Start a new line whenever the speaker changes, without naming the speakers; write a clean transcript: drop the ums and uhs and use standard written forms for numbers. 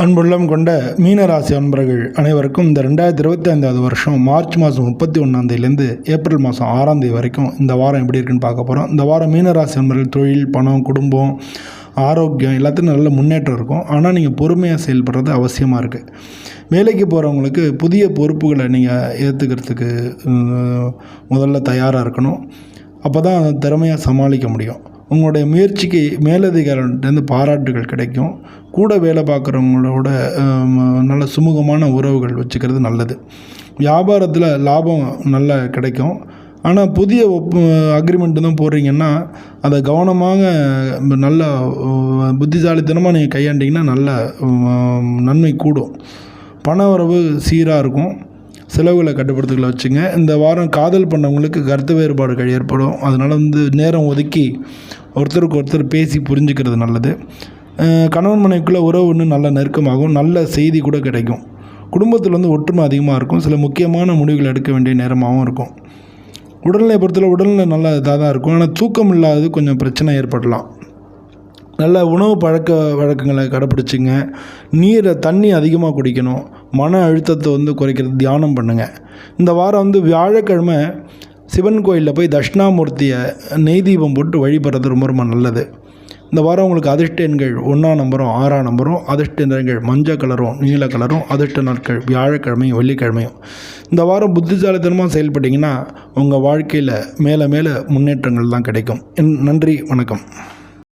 அன்புள்ளம் கொண்ட மீனராசி அன்பர்கள் அனைவருக்கும் இந்த 2025 வருஷம் மார்ச் மாதம் 31 ஏப்ரல் மாதம் 6 வரைக்கும் இந்த வாரம் எப்படி இருக்குன்னு பார்க்க போகிறோம். இந்த வாரம் மீனராசி அன்பர்கள் தொழில், பணம், குடும்பம், ஆரோக்கியம் எல்லாத்தையும் நல்ல முன்னேற்றம் இருக்கும். ஆனால் நீங்கள் பொறுமையாக செயல்படுறது அவசியமாக இருக்குது. வேலைக்கு போகிறவங்களுக்கு புதிய பொறுப்புகளை நீங்கள் ஏற்றுக்கிறதுக்கு முதல்ல தயாராக இருக்கணும். அப்போ தான் திறமையாக சமாளிக்க முடியும். உங்களுடைய முயற்சிக்கு மேலதிகாரிகிட்டேருந்து பாராட்டுகள் கிடைக்கும். கூட வேலை பார்க்குறவங்களோட நல்ல சுமூகமான உறவுகள் வச்சுக்கிறது நல்லது. வியாபாரத்தில் லாபம் நல்லா கிடைக்கும். ஆனால் புதிய அக்ரிமெண்ட்டு தான் போடுறீங்கன்னா அதை கவனமாக நல்ல புத்திசாலித்தனமாக நீங்கள் கையாண்டிங்கன்னா நல்ல நன்மை கூடும். பண வரவு சீராக இருக்கும். செலவுகளை கட்டுப்படுத்துகளை வச்சுங்க. இந்த வாரம் காதல் பண்ணவங்களுக்கு கருத்து வேறுபாடுகள் ஏற்படும். அதனால் நேரம் ஒதுக்கி ஒருத்தருக்கு ஒருத்தர் பேசி புரிஞ்சுக்கிறது நல்லது. கணவன் மனைவிக்குள்ளே உறவு இன்னும் நல்ல நெருக்கமாகும். நல்ல செய்தி கூட கிடைக்கும். குடும்பத்தில் ஒற்றுமை அதிகமாக இருக்கும். சில முக்கியமான முடிவுகள் எடுக்க வேண்டிய நேரமாகவும் இருக்கும். உடல்நிலை பொறுத்தவரை உடல்நிலை நல்ல இதாக தான் இருக்கும். ஆனால் தூக்கம் இல்லாதது கொஞ்சம் பிரச்சனை ஏற்படலாம். நல்ல உணவு பழக்க வழக்கங்களை கடைப்பிடிச்சிங்க. தண்ணி அதிகமாக குடிக்கணும். மன அழுத்தத்தை குறைக்கிறது தியானம் பண்ணுங்கள். இந்த வாரம் வியாழக்கிழமை சிவன் கோயிலில் போய் தட்சிணாமூர்த்தியை நெய் தீபம் போட்டு வழிபடுறது ரொம்ப ரொம்ப நல்லது. இந்த வாரம் உங்களுக்கு அதிர்ஷ்ட எண்கள் 1ஆம் நம்பரும் 6ஆம் நம்பரும், அதிர்ஷ்ட நிறங்கள் மஞ்சள் கலரும் நீல கலரும், அதிர்ஷ்ட நாட்கள் வியாழக்கிழமையும் வெள்ளிக்கிழமையும். இந்த வாரம் புத்திசாலித்தனமாக செயல்பட்டிங்கன்னா உங்கள் வாழ்க்கையில் மேலே மேலே முன்னேற்றங்கள் தான் கிடைக்கும். நன்றி, வணக்கம்.